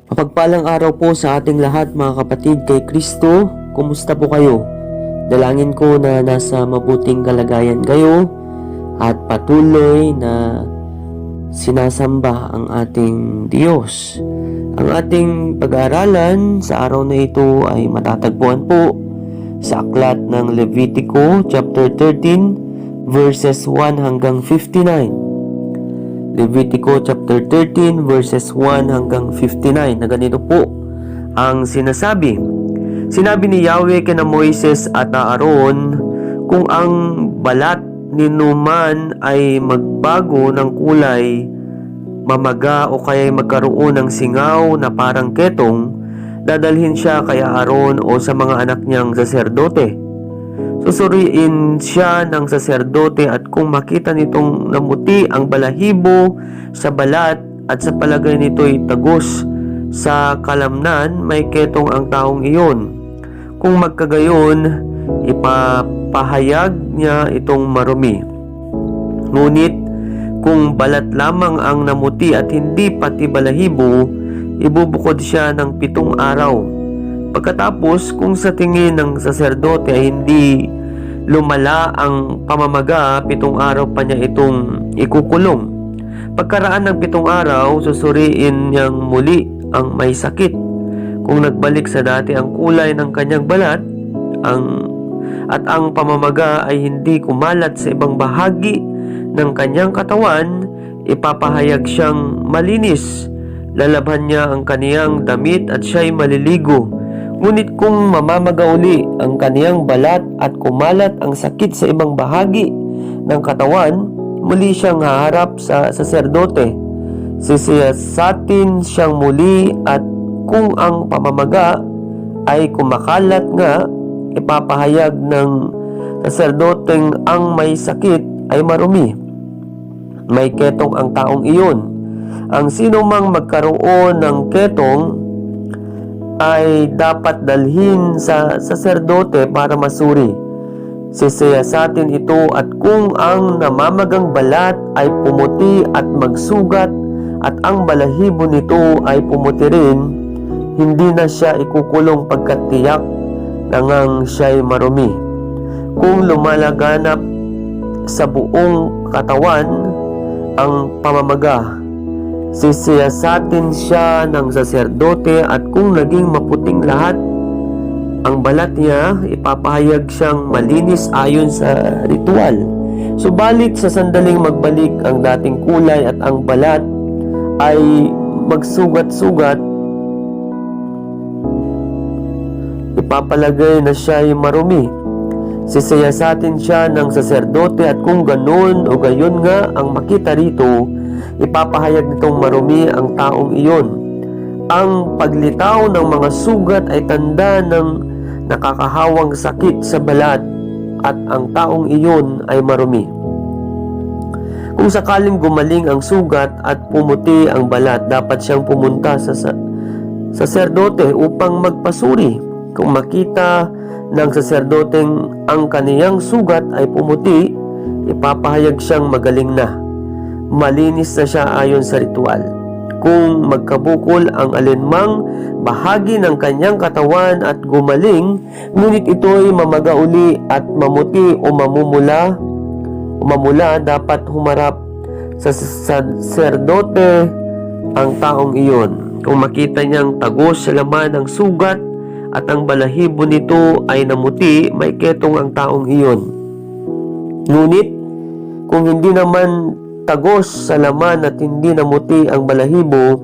Mapagpalang araw po sa ating lahat mga kapatid kay Kristo. Kumusta po kayo? Dalangin ko na nasa mabuting kalagayan kayo at patuloy na sinasamba ang ating Diyos. Ang ating pag-aaralan sa araw na ito ay matatagpuan po sa aklat ng Levitico chapter 13 verses 1 hanggang 59. Levitico chapter 13 verses 1 hanggang 59 na ganito po ang sinasabi. Sinabi ni Yahweh kina Moises at Aaron, kung ang balat ni Numan ay magbago ng kulay, mamaga o kaya magkaroon ng singaw na parang ketong, dadalhin siya kay Aaron o sa mga anak niyang saserdote. Susuriin siya ng saserdote at kung makita nitong namuti ang balahibo sa balat at sa palagay nito'y tagos sa kalamnan, may ketong ang taong iyon. Kung magkagayon, ipapahayag niya itong marumi. Ngunit kung balat lamang ang namuti at hindi pati balahibo, ibubukod siya ng 7 araw. Pagkatapos, kung sa tingin ng saserdote ay hindi lumala ang pamamaga, 7 araw pa niya itong ikukulong. Pagkaraan ng 7 araw, susuriin niyang muli ang may sakit. Kung nagbalik sa dati ang kulay ng kanyang balat, at ang pamamaga ay hindi kumalat sa ibang bahagi ng kanyang katawan, ipapahayag siyang malinis. Lalabhan niya ang kaniyang damit at siya'y maliligo. Ngunit kung mamamaga uli ang kaniyang balat at kumalat ang sakit sa ibang bahagi ng katawan, muli siyang haharap sa saserdote. Sisiyasatin siyang muli at kung ang pamamaga ay kumakalat nga, ipapahayag ng saserdoteng ang may sakit ay marumi. May ketong ang taong iyon. Ang sino mang magkaroon ng ketong ay dapat dalhin sa saserdote para masuri. Sisiyasatin ito at kung ang namamagang balat ay pumuti at magsugat at ang balahibo nito ay pumuti rin, hindi na siya ikukulong pagkat tiyak na ngang siya'y marumi. Kung lumalaganap sa buong katawan ang pamamaga, sisiyasatin siya ng saserdote at kung naging maputing lahat ang balat niya, ipapahayag siyang malinis ayon sa ritual. Subalit sa sandaling magbalik ang dating kulay at ang balat ay magsugat-sugat, ipapalagay na siya ay marumi. Sisiyasatin siya ng saserdote at kung ganun o gayon nga ang makita rito, ipapahayag nitong marumi ang taong iyon. Ang paglitaw ng mga sugat ay tanda ng nakakahawang sakit sa balat at ang taong iyon ay marumi. Kung sakaling gumaling ang sugat at pumuti ang balat, dapat siyang pumunta sa saserdote upang magpasuri. Kung makita ng saserdoteng ang kaniyang sugat ay pumuti, ipapahayag siyang magaling na. Malinis na siya ayon sa ritual. Kung magkabukol ang alinmang bahagi ng kanyang katawan at gumaling, ngunit ito'y mamaga uli at mamuti o mamula, dapat humarap sa saserdote ang taong iyon. Kung makita niyang tagos sa laman ng sugat at ang balahibo nito ay namuti, may ketong ang taong iyon. Ngunit kung hindi naman tagos sa laman at hindi namuti ang balahibo,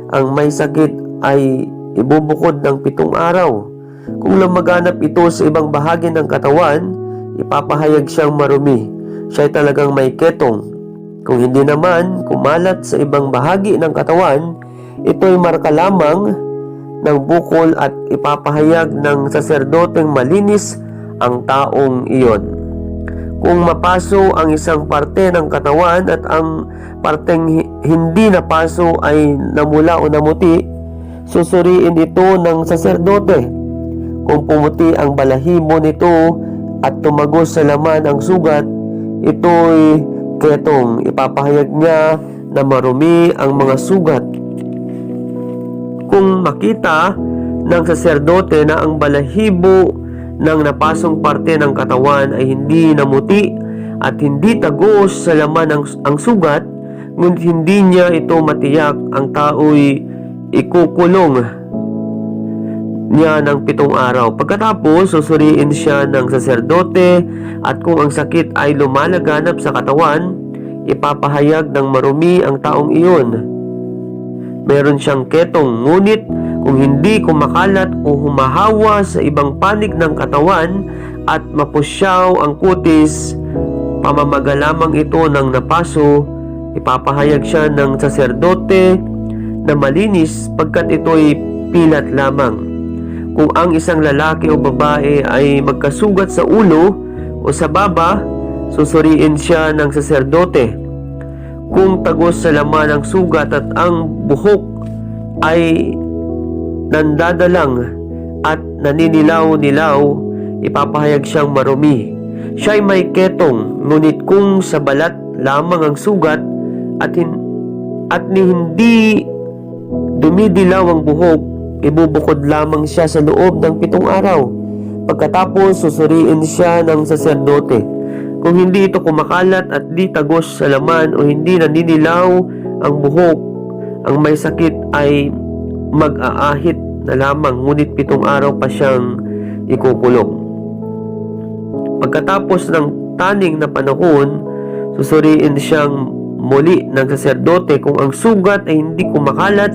ang may sakit ay ibubukod ng 7 araw. Kung lumaganap ito sa ibang bahagi ng katawan, ipapahayag siyang marumi. Siya ay talagang may ketong. Kung hindi naman kumalat sa ibang bahagi ng katawan, ito'y marka lamang ng bukol at ipapahayag ng saserdoteng malinis ang taong iyon. Kung mapaso ang isang parte ng katawan at ang parteng hindi napaso ay namula o namuti, susuriin ito ng saserdote. Kung pumuti ang balahibo nito at tumagos sa laman ang sugat, ito'y ketong. Ipapahayag niya na marumi ang mga sugat. kung makita ng saserdote na ang balahibo ng napasong parte ng katawan ay hindi namuti at hindi tagos sa laman ang sugat, ngunit hindi niya ito matiyak, ang tao'y ikukulong niya ng 7 araw. Pagkatapos, susuriin siya ng saserdote, at kung ang sakit ay lumalaganap sa katawan, ipapahayag ng marumi ang taong iyon. Meron siyang ketong, ngunit kung hindi kumakalat o humahawa sa ibang panig ng katawan at mapusyaw ang kutis, pamamaga lamang ito ng napaso, ipapahayag siya ng saserdote na malinis pagkat ito'y pilat lamang. Kung ang isang lalaki o babae ay magkasugat sa ulo o sa baba, susuriin siya ng saserdote. Kung tagos sa laman ang sugat at ang buhok ay nandadalang at naninilaw-nilaw, ipapahayag siyang marumi. Siya'y may ketong, ngunit kung sa balat lamang ang sugat at hindi dumidilaw ang buhok, ibubukod lamang siya sa loob ng 7 araw. Pagkatapos, susuriin siya ng saserdote. Kung hindi ito kumakalat at di tagos sa laman o hindi naninilaw ang buhok, ang may sakit ay mag-aahit na lamang, ngunit 7 araw pa siyang ikukulong. Pagkatapos ng taning na panahon, susuriin siyang muli ng saserdote. Kung ang sugat ay hindi kumakalat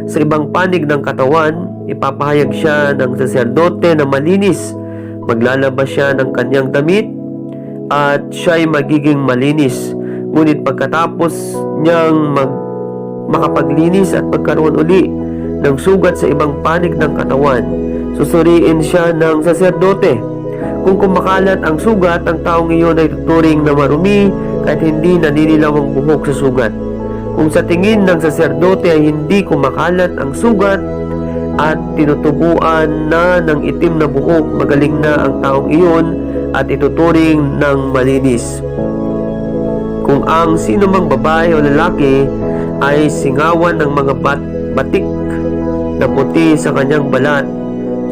sa ibang panig ng katawan, ipapahayag siya ng saserdote na malinis. Maglalabas siya ng kanyang damit at siya'y magiging malinis. Ngunit pagkatapos niyang makapaglinis at magkaroon uli ng sugat sa ibang panig ng katawan, susuriin siya ng saserdote. Kung kumakalat ang sugat, ang taong iyon ay tuturing na marumi kahit hindi naninilaw ang buhok sa sugat. Kung sa tingin ng saserdote ay hindi kumakalat ang sugat at tinutubuan na ng itim na buhok, magaling na ang taong iyon at ituturing ng malinis. Kung ang sino mang babae o lalaki ay singawan ng mga batik na puti sa kanyang balat,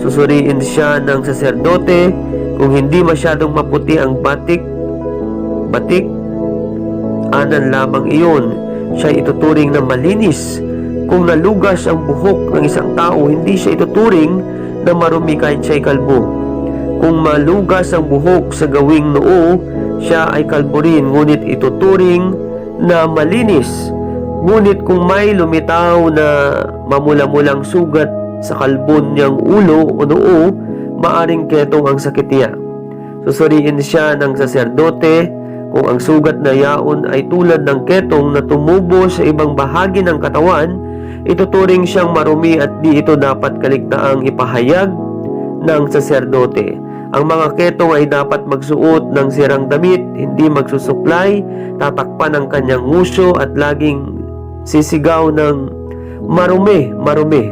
susuriin siya ng saserdote. Kung hindi masyadong maputi ang batik, anan lamang iyon, siya ituturing na malinis. Kung nalugas ang buhok ng isang tao, hindi siya ituturing na marumi kahit siya'y kalbo. Kung malugas ang buhok sa gawing noo, siya ay kalbo rin, ngunit ituturing na malinis. Ngunit kung may lumitaw na mamula-mulang sugat sa kalbon niyang ulo o noo, maaring ketong ang sakit niya. Susuriin siya ng saserdote. Kung ang sugat na yaon ay tulad ng ketong na tumubo sa ibang bahagi ng katawan, ituturing siyang marumi at di ito dapat kaligtaang ipahayag ng saserdote. Ang mga ketong ay dapat magsuot ng sirang damit, hindi magsusuklay, tatakpan ang kanyang nguso at laging sisigaw ng marumi, marumi.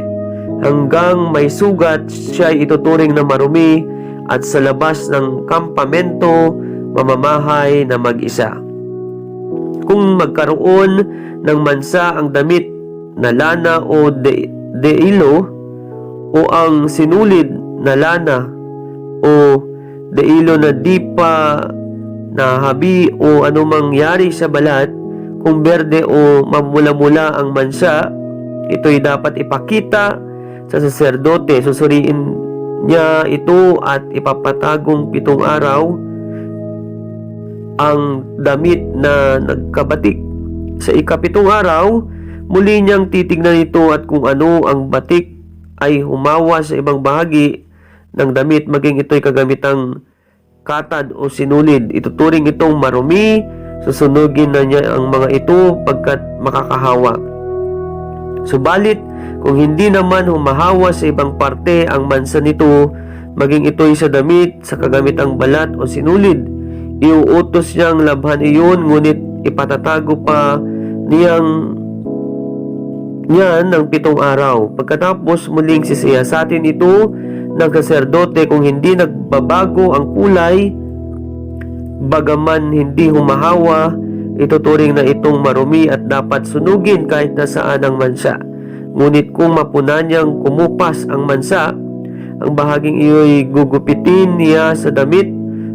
Hanggang may sugat, siya ay ituturing na marumi at sa labas ng kampamento, mamamahay na mag-isa. Kung magkaroon ng mansa ang damit na lana o deilo o ang sinulid na lana o deilo na di pa nahabi o anumang yari sa balat, kung berde o mamula-mula ang mansa, ito'y dapat ipakita sa saserdote. Susuriin niya ito at ipapatagong 7 araw ang damit na nagkabatik. Sa ika-7 araw, muli niyang titignan ito at kung ano ang batik ay humawa sa ibang bahagi ng damit, maging ito'y kagamitang katad o sinulid. Ituturing itong marumi. Susunugin na niya ang mga ito pagkat makakahawa. Subalit, kung hindi naman humahawa sa ibang parte ang mansa nito, maging ito'y sa damit, sa kagamitang balat o sinulid, iuutos niyang labhan iyon, ngunit ipatatago pa niyan ng 7 araw. Pagkatapos muling sisiyasatin ito ng saserdote. Kung hindi nagbabago ang kulay, bagaman hindi humahawa, ituturing na itong marumi at dapat sunugin kahit nasaan ang mansa. Ngunit kung mapunan niyang kumupas ang mansa, ang bahaging iyo'y gugupitin niya sa damit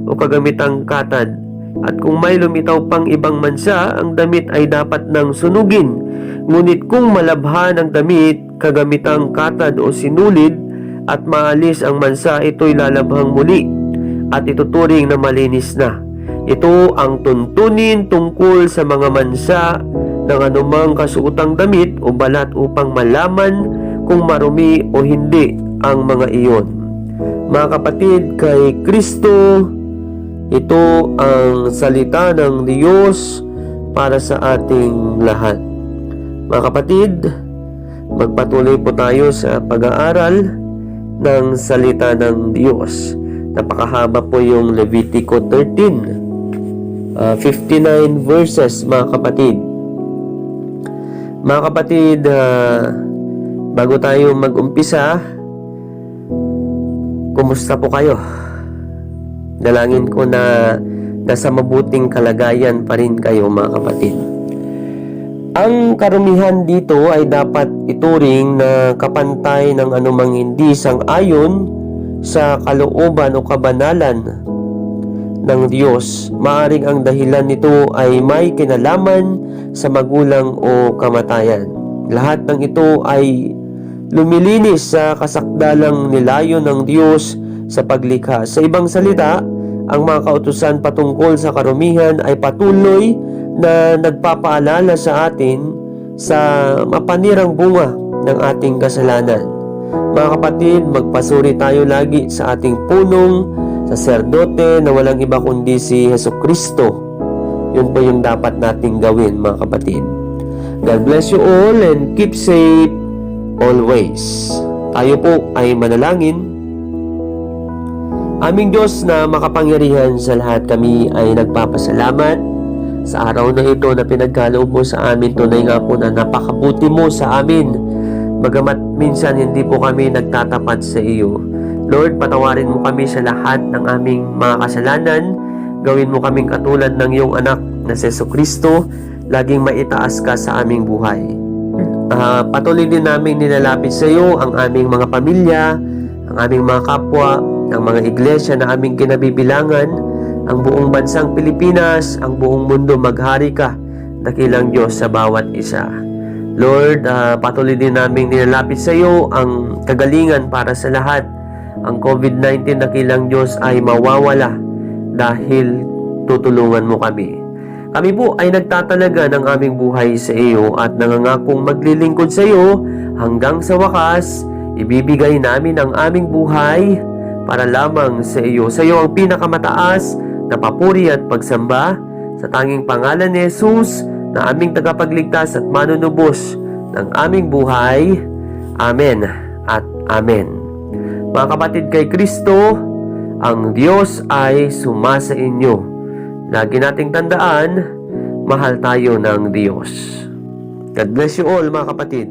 o kagamitang katad. At kung may lumitaw pang ibang mansa, ang damit ay dapat nang sunugin. Ngunit kung malabhan ang damit, kagamitang katad o sinulid, at maalis ang mansa, ito'y lalabhang muli at ituturing na malinis na. Ito ang tuntunin tungkol sa mga mansa ng anumang kasuotang damit o balat upang malaman kung marumi o hindi ang mga iyon. Mga kapatid, kay Kristo, ito ang salita ng Diyos para sa ating lahat. Mga kapatid, magpatuloy po tayo sa pag-aaral ng salita ng Diyos. Napakahaba po yung Levitico 13, 59 verses, mga kapatid. Mga kapatid, bago tayo mag-umpisa, kumusta po kayo? Dalangin ko na nasa mabuting kalagayan pa rin kayo, mga kapatid. Ang karumihan dito ay dapat ituring na kapantay ng anumang hindi sang-ayon sa kalooban o kabanalan ng Diyos. Maaring ang dahilan nito ay may kinalaman sa magulang o kamatayan. Lahat ng ito ay lumilinis sa kasakdalang nilayon ng Diyos sa paglikha. Sa ibang salita, ang mga kautusan patungkol sa karumihan ay patuloy na nagpapaalala sa atin sa mapanirang bunga ng ating kasalanan. Mga kapatid, magpasuri tayo lagi sa ating punong saserdote na walang iba kundi si Jesucristo. Yun po yung dapat nating gawin, mga kapatid. God bless you all and keep safe always. Tayo po ay manalangin. Aming Diyos na makapangyarihan sa lahat, kami ay nagpapasalamat sa araw na ito na pinagkaloob mo sa amin. Tunay nga po na napakabuti mo sa amin, bagamat minsan hindi po kami nagtatapat sa iyo. Lord, patawarin mo kami sa lahat ng aming mga kasalanan. Gawin mo kaming katulad ng iyong anak na si Jesucristo. Laging maitaas ka sa aming buhay. Patuloy din namin nilalapit sa iyo ang aming mga pamilya, ang aming mga kapwa, ang mga iglesia na aming kinabibilangan, ang buong bansang Pilipinas, ang buong mundo. Maghari ka, dakilang Diyos, sa bawat isa. Lord, patuloy din namin nilalapit sa iyo ang kagalingan para sa lahat. Ang COVID-19, dakilang Diyos, ay mawawala dahil tutulungan mo kami. Kami po ay nagtatalaga ng aming buhay sa iyo at nangangakong maglilingkod sa iyo hanggang sa wakas. Ibibigay namin ang aming buhay para lamang sa iyo. Sa iyo ang pinakamataas na papuri at pagsamba, sa tanging pangalan ni Jesus na aming tagapagligtas at manunubos ng aming buhay. Amen at amen. Mga kapatid, kay Kristo, ang Diyos ay sumasa inyo. Lagi nating tandaan, mahal tayo ng Diyos. God bless you all, mga kapatid.